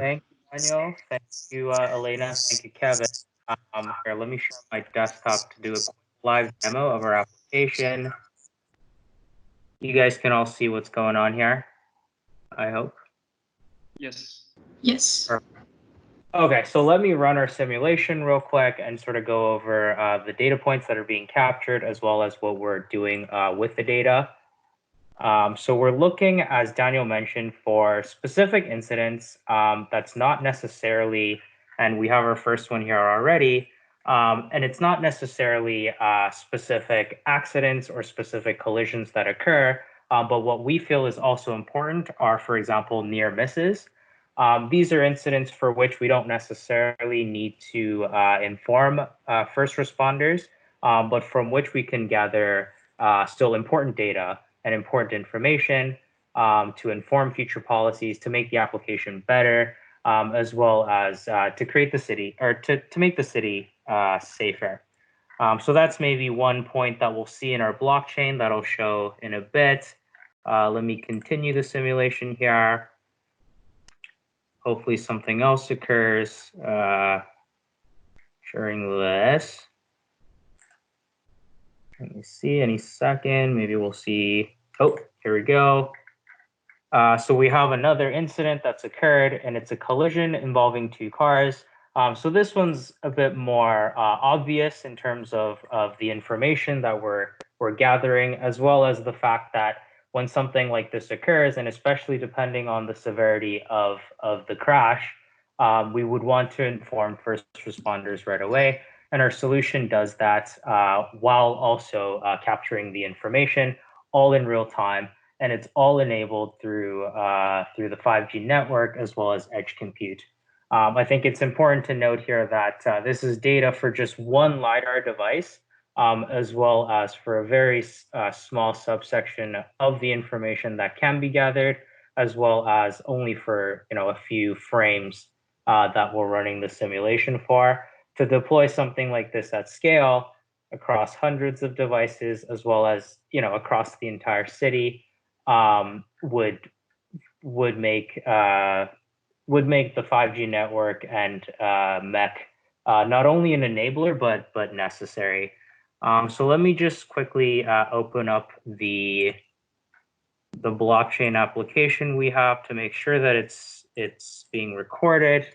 Thank you, Daniel. Thank you, Elena. Thank you, Kevin. Here, let me share my desktop to do a quick live demo of our application. You guys can all see what's going on here, I hope. Yes. Yes. Perfect. Okay, so let me run our simulation real quick and sort of go over the data points that are being captured as well as what we're doing with the data. So we're looking, as Daniel mentioned, for specific incidents that's not necessarily, and we have our first one here already, and it's not necessarily specific accidents or specific collisions that occur, but what we feel is also important are, for example, near misses. These are incidents for which we don't necessarily need to inform first responders, but from which we can gather still important data and important information to inform future policies, to make the application better, as well as to create the city or to make the city safer. So that's maybe one point that we'll see in our blockchain that I'll show in a bit. Let me continue the simulation here. Hopefully something else occurs. Sharing this. Let me see, any second, maybe we'll see. Oh, here we go. So we have another incident that's occurred, and it's a collision involving two cars. So this one's a bit more obvious in terms of the information that we're gathering, as well as the fact that when something like this occurs, and especially depending on the severity of the crash, we would want to inform first responders right away. And our solution does that while also capturing the information all in real time. And it's all enabled through the 5G network as well as edge compute. I think it's important to note here that this is data for just one LiDAR device, as well as for a very small subsection of the information that can be gathered, as well as only for a few frames that we're running the simulation for. To deploy something like this at scale across hundreds of devices, as well as across the entire city, would make the 5G network and MEC not only an enabler but necessary. So let me just quickly open up the blockchain application we have to make sure that it's being recorded.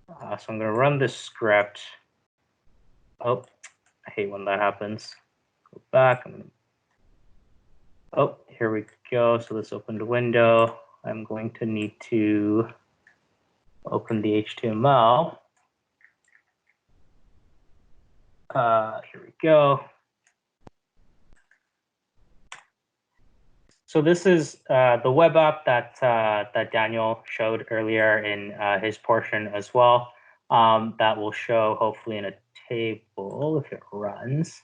So I'm going to run this script. Oh, I hate when that happens. Go back. Oh, here we go. So let's open the window. I'm going to need to open the HTML. Here we go. So this is the web app that Daniel showed earlier in his portion as well. That will show hopefully in a table if it runs.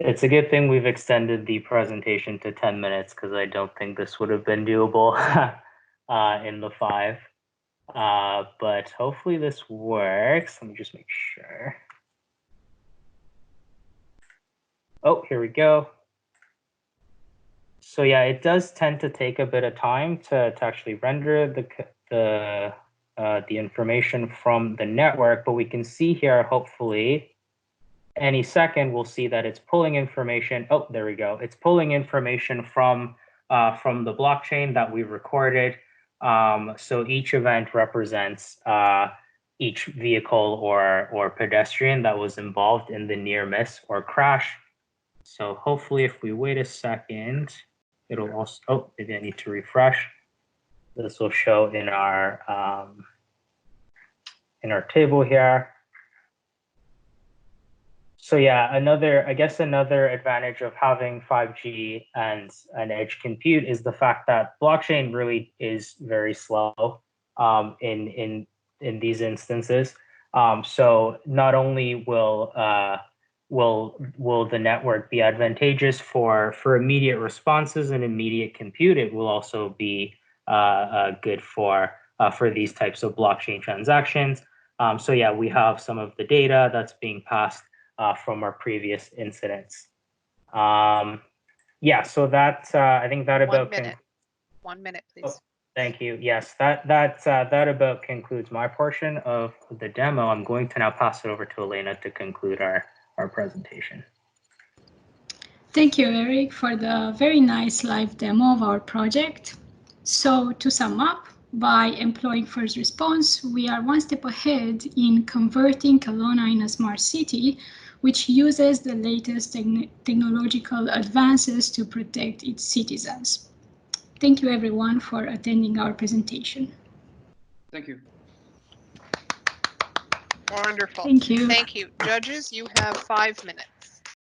It's a good thing we've extended the presentation to 10 minutes because I don't think this would have been doable in the 5. But hopefully this works. Let me just make sure. Oh, here we go. So yeah, it does tend to take a bit of time to actually render the information from the network, but we can see here, hopefully, any second, we'll see that it's pulling information. Oh, there we go. It's pulling information from the blockchain that we recorded. So each event represents each vehicle or pedestrian that was involved in the near miss or crash. So hopefully, if we wait a second, it'll also. Oh, maybe I need to refresh. This will show in our table here. So yeah, another advantage of having 5G and edge compute is the fact that blockchain really is very slow in these instances. So not only will the network be advantageous for immediate responses and immediate compute, it will also be good for these types of blockchain transactions. So yeah, we have some of the data that's being passed from our previous incidents. Yeah, so that I think that about 1 minute. 1 minute, please. Oh, Thank you. Yes, that about concludes my portion of the demo. I'm going to now pass it over to Elena to conclude our presentation. Thank you, Eric, for the very nice live demo of our project. So to sum up, by employing first response, we are one step ahead in converting Kelowna in a smart city, which uses the latest technological advances to protect its citizens. Thank you, everyone, for attending our presentation. Thank you. Wonderful. Thank you. Thank you. Judges, you have 5 minutes.